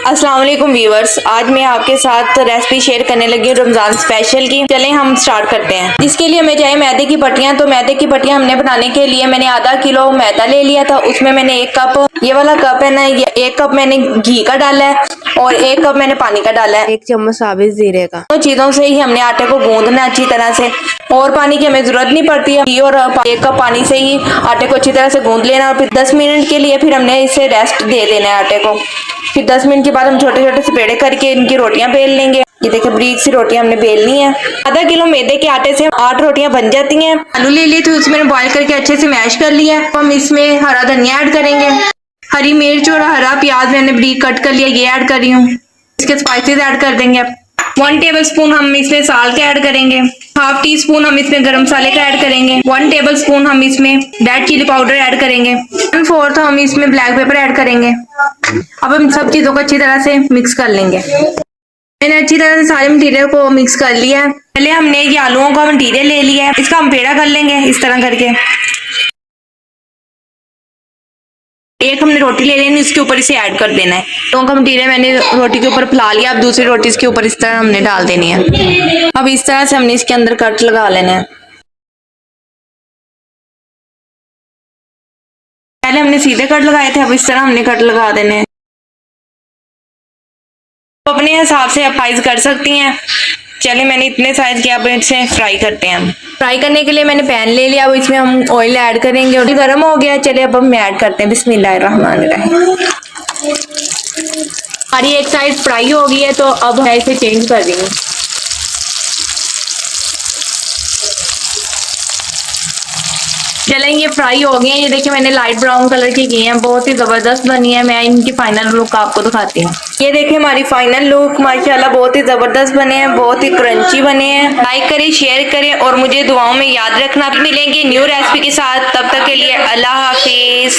अस्सलाम वालेकुम व्यूअर्स, आज मैं आपके साथ रेसिपी शेयर करने लगी हूँ रमज़ान स्पेशल की। चलें हम स्टार्ट करते हैं। इसके लिए हमें चाहिए मैदे की पट्टियाँ। तो मैदे की पट्टियाँ हमने बनाने के लिए मैंने आधा किलो मैदा ले लिया था। उसमें मैंने 1 कप, ये वाला कप है ना, ये 1 कप मैंने घी का डाला है और 1 कप मैंने पानी का डाला है। 1 चम्मच साबित जीरे का। तो चीज़ों से ही हमने आटे को गूंदना अच्छी तरह से, और पानी की हमें जरूरत नहीं पड़ती है। घी और 1 कप पानी से ही आटे को अच्छी तरह से गूंद लेना और फिर 10 मिनट के लिए फिर हमने इसे रेस्ट दे देना है आटे को। फिर 10 मिनट के बाद हम छोटे छोटे से पेड़े करके इनकी रोटियां बेल लेंगे। ये देखिए बारीक सी रोटियां हमने बेलनी है। आधा किलो मैदे के आटे से 8 रोटियां बन जाती हैं। आलू ले लिए थे, उसमें बॉईल करके अच्छे से मैश कर लिया है। हम इसमें हरा धनिया ऐड करेंगे, हरी मिर्च और हरा प्याज मैंने बारीक कट कर लिया, ये ऐड कर रही हूँ। इसके स्पाइसेस ऐड कर देंगे। 1 टेबल स्पून हम इसमें साल्ट ऐड करेंगे। हाफ टी स्पून हम इसमें गरम मसाले का ऐड करेंगे। 1 टेबल स्पून हम इसमें रेड चिली पाउडर ऐड करेंगे। 1/4 हम इसमें ब्लैक पेपर ऐड करेंगे। अब हम सब चीजों को अच्छी तरह से मिक्स कर लेंगे। मैंने अच्छी तरह से सारे मटेरियल को मिक्स कर लिया है। पहले हमने ये आलूओं का मटेरियल ले लिया है, इसका हम पेड़ा कर लेंगे इस तरह करके। एक हमने रोटी ले लेनी, इसके ऊपर इसे ऐड कर देना है। तो का मटीरियल मैंने रोटी के ऊपर फैला लिया। अब दूसरी रोटी इसके ऊपर इस तरह हमने डाल देनी है। अब इस तरह से हमने इसके अंदर कट लगा लेना है। पहले हमने सीधे कट लगाए थे, अब इस तरह हमने कट लगा देने हैं। तो अपने हिसाब से आप फ्राइज कर सकती हैं। चलिए मैंने इतने साइज के, अब इसे फ्राई करते हैं। फ्राई करने के लिए मैंने पैन ले लिया। अब इसमें हम ऑयल ऐड करेंगे और गर्म हो गया। चलिए अब हम ऐड करते हैं। बिस्मिल्लाहिर्रहमानिर्रहीम। हमारी एक साइड फ्राई हो गई है, तो अब मैं इसे चेंज कर रही हूँ। चलें ये फ्राई हो गए हैं। ये देखिए मैंने लाइट ब्राउन कलर की की हैं, बहुत ही जबरदस्त बनी है। मैं इनकी फाइनल लुक आपको दिखाती हूँ। ये देखिए हमारी फाइनल लुक माशाल्लाह बहुत ही जबरदस्त बने हैं, बहुत ही क्रंची बने हैं। लाइक करें, शेयर करें और मुझे दुआओं में याद रखना। मिलेंगे न्यू रेसिपी के साथ, तब तक के लिए अल्लाह हाफिज।